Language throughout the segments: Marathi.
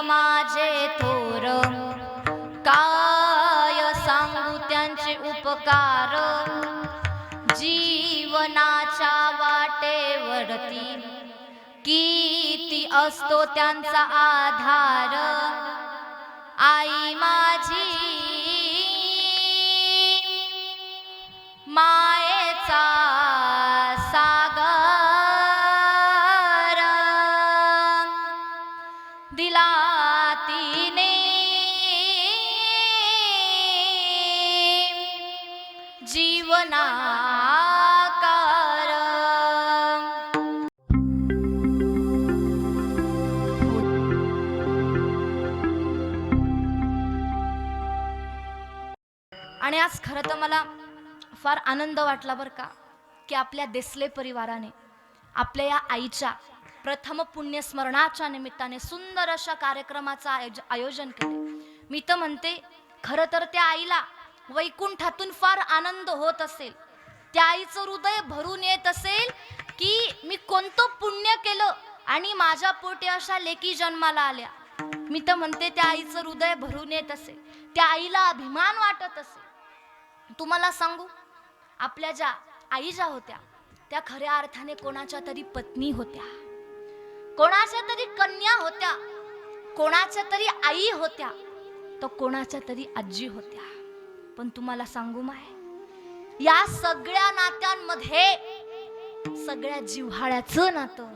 माझे थोर, काय सांगू त्यांचे उपकार. जीवनाच्या वाटेवरती किती असतो त्यांचा आधार. आई माझी मायेचा सागर, दिला तिने जीवनाकार. आणि आज खरं तर मला फार आनंद वाटला बरं का, की आपल्या देसले परिवाराने आपल्या या आईच्या प्रथम पुण्यस्मरणाच्या निमित्ताने सुंदर अशा कार्यक्रमाचं आयोजन केले. मी तर म्हणते खरं तर त्या आईला वैकुंठातून फार आनंद होत असेल. त्या आईचं हृदय भरून येत असेल की मी कोणतं पुण्य केलं आणि माझ्या पोटी अशा लेकी जन्माला आल्या. मी तर म्हणते त्या आईचं हृदय भरून येत असेल, त्या आईला अभिमान वाटत असेल. तुम्हाला सांगू, आपल्या ज्या आई ज्या होत्या त्या खऱ्या अर्थाने कोणाच्या तरी पत्नी होत्या, कोणाच्या तरी कन्या होत्या, कोणाच्या तरी आई होत्या, तर कोणाच्या तरी आजी होत्या. पण तुम्हाला सांगू माय, या सगळ्या नात्यांमध्ये सगळ्या जिव्हाळ्याचं नातं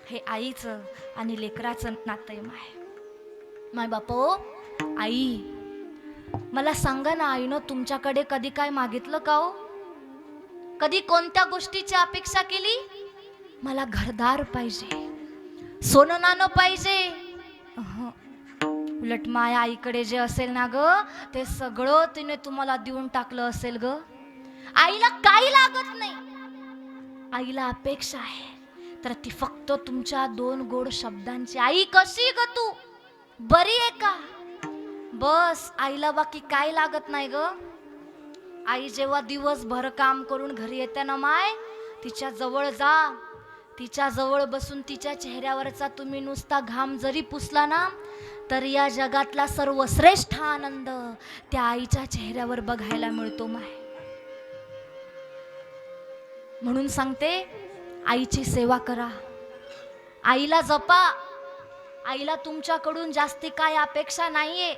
हे आईचं आणि लेकराचं नातं आहे. माय बापो, आई मला सांगा ना, आईनं तुमच्याकडे कधी काय मागितलं का हो? कधी कोणत्या गोष्टीची अपेक्षा केली? मला घरदार पाहिजे, सोनं नाणं पाहिजे. उलट माया आईकडे जे असेल ना ग, ते सगळं तिने तुम्हाला देऊन टाकलं असेल ग. आईला काही लागत नाही. आईला अपेक्षा आहे तर ती फक्त तुमच्या दोन गोड शब्दांची. आई कशी ग तू, बरी आहे का, बस. आईला बाकी काय लागत नाही ग. आई जेव्हा दिवसभर काम करून घरी येते ना माय, तिच्या जवळ जा, तिच्या जवळ बसून तिच्या चेहऱ्यावरचा तुम्ही नुसता घाम जरी पुसला ना, तर या जगातला सर्वश्रेष्ठ आनंद त्या आईच्या चेहऱ्यावर बघायला मिळतो माय. म्हणून सांगते, आईची सेवा करा, आईला जपा. आईला तुमच्याकडून जास्ती काय अपेक्षा नाहीये.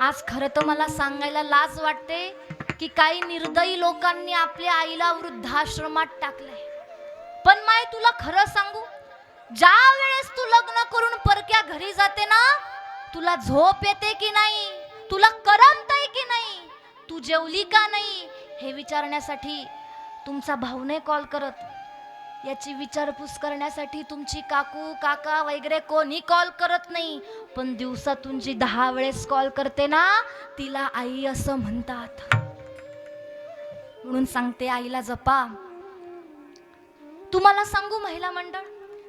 आज खरं तर मला सांगायला लाज वाटते की काही निर्दयी लोकांनी आपल्या आईला वृद्धाश्रमात टाकलंय. पण माय तुला खरं सांगू, ज्या वेळेस तू लग्न करून परक्या घरी जाते ना, तुला झोप येते की नाही, तुला करमतंय की नाही, तू जेवली का नाही हे विचारण्यासाठी तुमचा भाऊ नाही कॉल करत, याची विचारपूस करण्यासाठी तुमची काकू काका वगैरे कोणी कॉल करत नाही. पण दिवसातून जी 10 वेळेस कॉल करते ना, तिला आई असं म्हणतात. म्हणून सांगते, आईला जपा. तुम्हाला सांगू महिला मंडळ,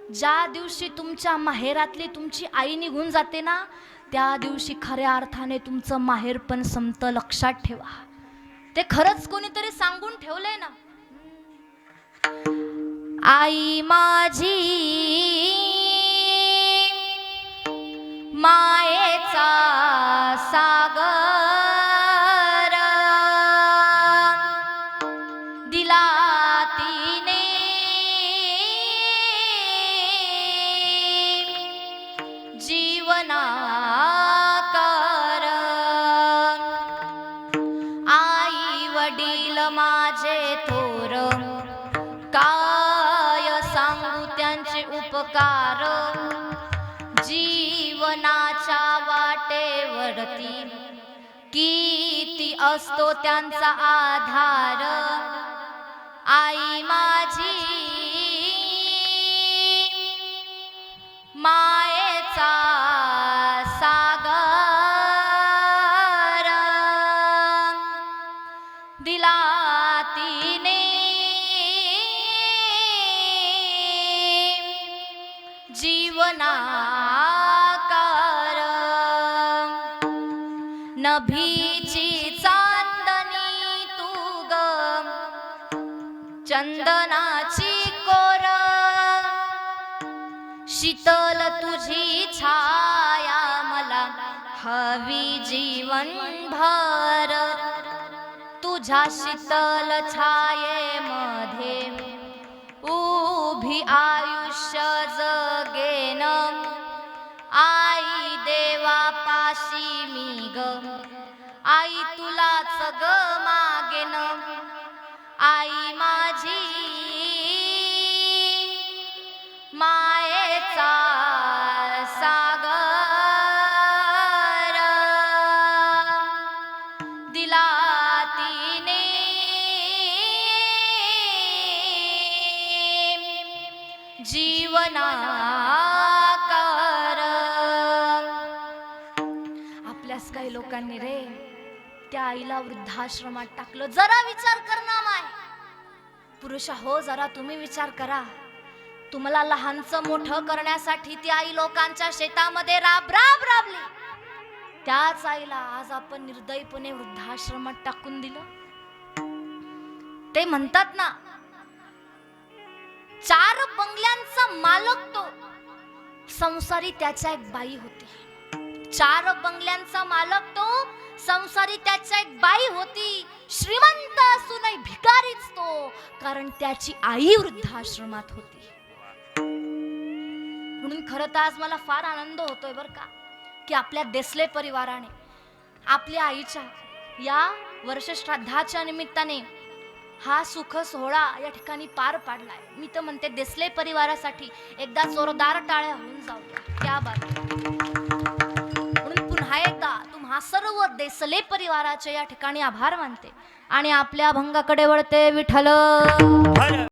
ज्या दिवशी तुमच्या माहेरातली तुमची आई निघून जाते ना, त्या दिवशी खऱ्या अर्थाने तुमचं माहेर पण संपतं. लक्षात ठेवा, ते खरंच कोणीतरी सांगून ठेवलंय ना. आई माझी मायेचा सागर, दिला तिने जीवनाकार. आई वडील माझे थोर, काय सांगू त्यांचे उपकार. जीवनाच्या वाटेवरती किती असतो त्यांचा आधार. आई माझी मायेचा सागर, दिला तिने जीवनाकार. नभीची चांदणी तू ग, चंदनाची कोर, शीतल तुझी छाया मला हवी जीवन भर, तुझ्या शीतल छायेमध्ये उभी आयुष्य जगेन, आई देवा पाशी मी ग, आई तुलाच ग मागेन, आई माझी मायेचा सागर, दिला तिने जीवनाकार. आपल्याच काही लोकांनी रे त्या आईला वृद्धाश्रमात टाकलं. जरा विचार कर ना माय, पुरुष हो जरा तुम्ही विचार करा. तुम्हाला लहानचं मोठं करण्यासाठी ती आई लोकांच्या शेतामध्ये राब राबली. त्याच आईला आज आपण निर्दयीपणे वृद्धाश्रमात टाकून दिलं. ते म्हणतात ना, 4 बंगल्यांचा मालक तो, संसारी त्याच्या एक बाई होती. 4 बंगल्यांचा मालक तो, संसारी त्याच्या एक बाई होती. श्रीमंत असूनही भिकारीच तो, कारण त्याची आई वृद्धाश्रमात होती. म्हणून खरं तर आज मला फार आनंद होतोय बर का, की आपल्या देसले परिवाराने आपल्या आईच्या या वर्षश्राद्धाच्या निमित्ताने हा सुख सोहळा या ठिकाणी पार पाडलाय. मी तर म्हणते देसले परिवारासाठी एकदा जोरदार टाळ्या होऊन जाऊया. क्या बात. म्हणून पुन्हा एकदा तुम्हा सर्व देसले परिवाराचे या ठिकाणी आभार मानते आणि आपल्या अभंगाकडे वळते. विठ्ठल